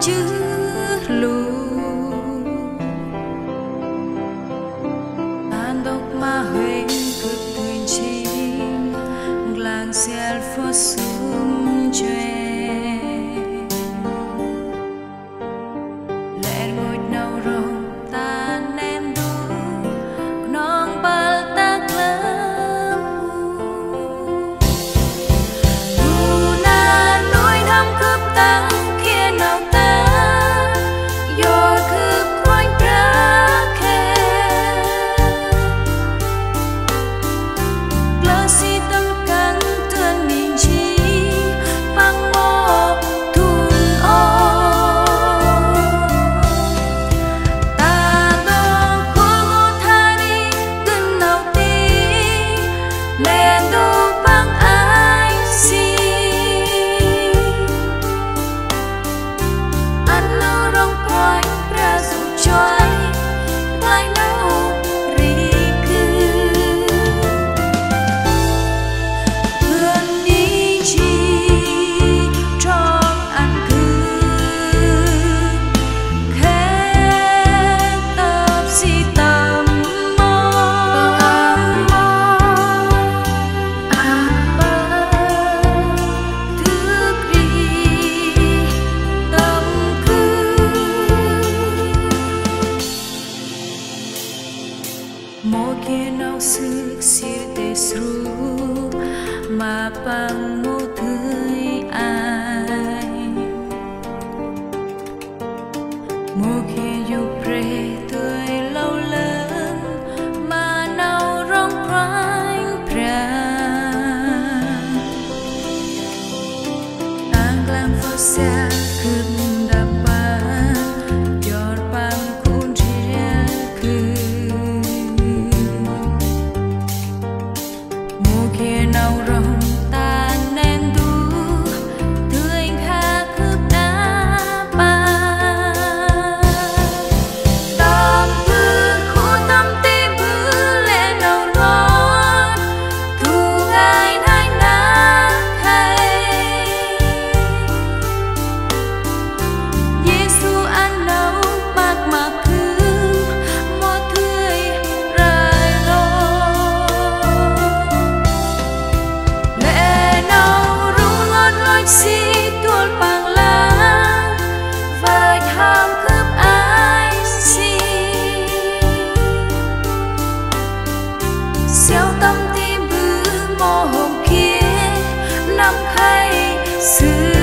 chữ lù tan đốc mà huỳnh cực tuyên chinh làng xel phô sum chê lẽ ngồi nâu rồng ta nem đu non bal ta lắm đu na núi năm cướp ta kia nào ta yo cướp quanh ra khe lỡ si tâm căng thương nhìn chi băng mô thun ô ta đo khô ngô tha đi gần nào tí lệ đô băng ai si ăn lâu rong quanh ra dù choi lại nấu rì cư hương đi chi trong ăn cư khẽ tập si tâm mô thức đi tâm cư mô kia nào sức siêu tê sru mà bằng mô tươi ai mô kia yu pre tươi lâu lớn mà nào rong quanh pra ang lam phô xa cướp đạp ba giọt bằng cuốn chia cư mùa kia nào rong ta nên đu tươi khá cướp đá ba tâm bư khu tâm tim bư lệ nào loan thu ai nay na hay Giêsu ăn nấu bạc mà cứ một tươi rời lô lệ nào rung ngon lối xi tuôn bằng lá và tham cướp ai si xéo tâm tim bư mô hồn kia năm khay xưa